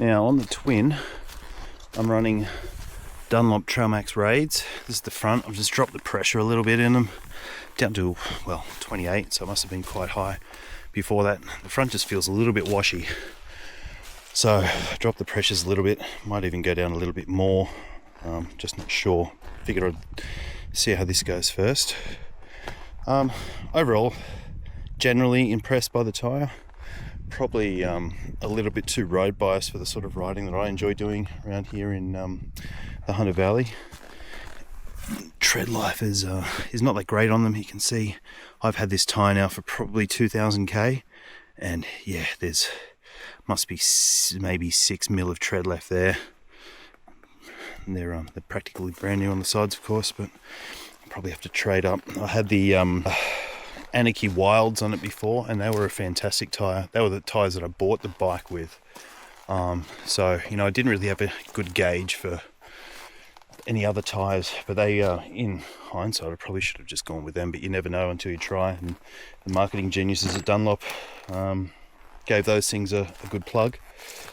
Now on the Twin, I'm running Dunlop Trailmax Raids. This is the front. I've just dropped the pressure a little bit in them, down to, well, 28, so it must have been quite high before that. The front just feels a little bit washy, so I dropped the pressures a little bit. Might even go down a little bit more, just not sure. Figured I'd see how this goes first. Overall, generally impressed by the tyre. Probably a little bit too road biased for the sort of riding that I enjoy doing around here in the Hunter Valley. Tread life is not that great on them. You can see I've had this tyre now for probably 2,000k, and yeah, there's must be maybe 6 mil of tread left there. And they're practically brand new on the sides, of course, but I'll probably have to trade up. I had the Anakee Wilds on it before, and they were a fantastic tyre. They were the tyres that I bought the bike with. So, you know, I didn't really have a good gauge for any other tyres, but they, in hindsight, I probably should have just gone with them, but you never know until you try. And the marketing geniuses at Dunlop gave those things a good plug.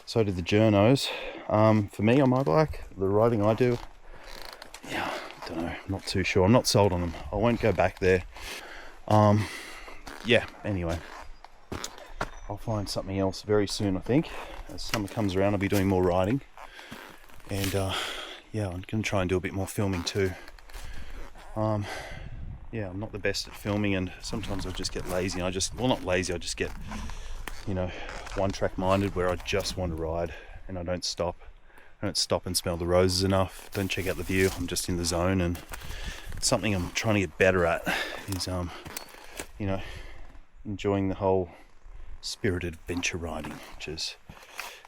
So did the journos. For me, on my bike, the riding I do, yeah, I don't know, I'm not too sure. I'm not sold on them. I won't go back there. Yeah, anyway, I'll find something else very soon. I think as summer comes around, I'll be doing more riding, and yeah, I'm gonna try and do a bit more filming too. Yeah, I'm not the best at filming, and sometimes I just get lazy, and well, not lazy, I just get, you know, one track minded, where I just want to ride and I don't stop and smell the roses enough, don't check out the view. I'm just in the zone, and something I'm trying to get better at is you know, enjoying the whole spirited adventure riding, which is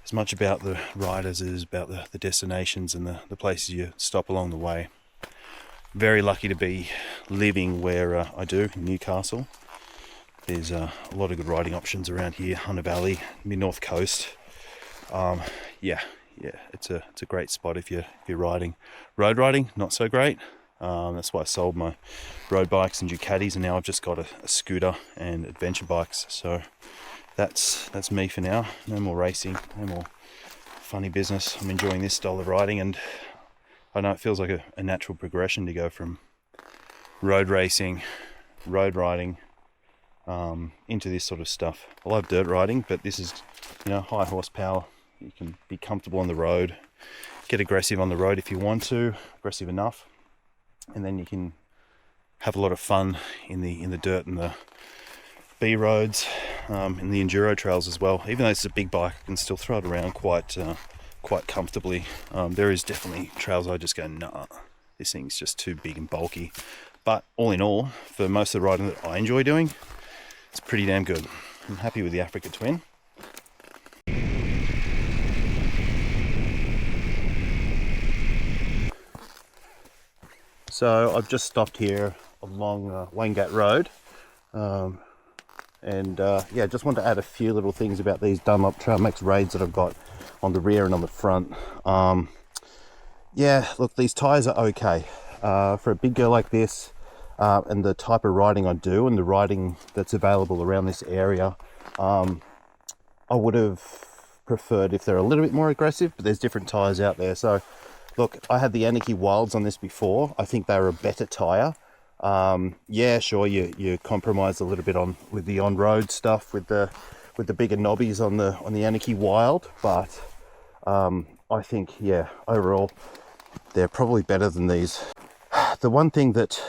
as much about the ride as it is about the destinations and the places you stop along the way. Very lucky to be living where I do, in Newcastle. There's a lot of good riding options around here, Hunter Valley, mid-north coast. Yeah, it's a great spot if you're riding. Road riding, not so great. That's why I sold my road bikes and Ducatis, and now I've just got a scooter and adventure bikes. So that's me for now. No more racing, no more funny business. I'm enjoying this style of riding, and I know it feels like a natural progression to go from road racing, road riding, into this sort of stuff. I love dirt riding, but this is, you know, high horsepower. You can be comfortable on the road, get aggressive on the road if you want to, aggressive enough. And then you can have a lot of fun in the dirt and the B roads, and the enduro trails as well. Even though it's a big bike, I can still throw it around quite comfortably. There is definitely trails I just go, nah, this thing's just too big and bulky. But all in all, for most of the riding that I enjoy doing, it's pretty damn good. I'm happy with the Africatwin. So I've just stopped here along Waingate Road, and yeah, just want to add a few little things about these Dunlop Trailmax Raids that I've got on the rear and on the front. Yeah, look, these tyres are okay for a big girl like this, and the type of riding I do and the riding that's available around this area. I would have preferred if they're a little bit more aggressive, but there's different tyres out there. So look, I had the Anakee Wilds on this before. I think they were a better tyre. Yeah, sure, you compromise a little bit with the on-road stuff with the bigger knobbies on the Anakee Wild, but I think, yeah, overall they're probably better than these. The one thing that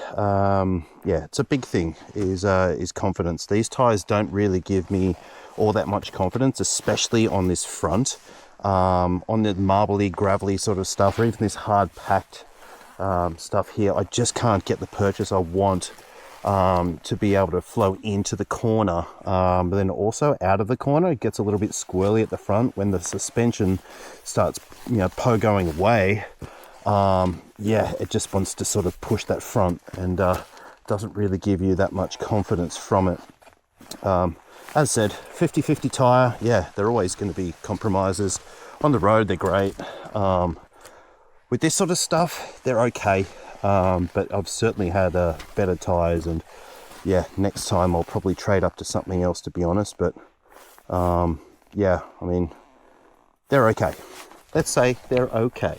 yeah, it's a big thing, is confidence. These tyres don't really give me all that much confidence, especially on this front. On the marbly, gravelly sort of stuff, or even this hard packed stuff here, I just can't get the purchase I want to be able to flow into the corner, but then also out of the corner. It gets a little bit squirrely at the front when the suspension starts, you know, pogoing away. Yeah, it just wants to sort of push that front, and doesn't really give you that much confidence from it. As I said, 50-50 tyre, yeah, they're always going to be compromises. On the road, they're great. With this sort of stuff, they're okay, but I've certainly had better tyres, and yeah, next time I'll probably trade up to something else, to be honest. But yeah, I mean, they're okay. Let's say they're okay.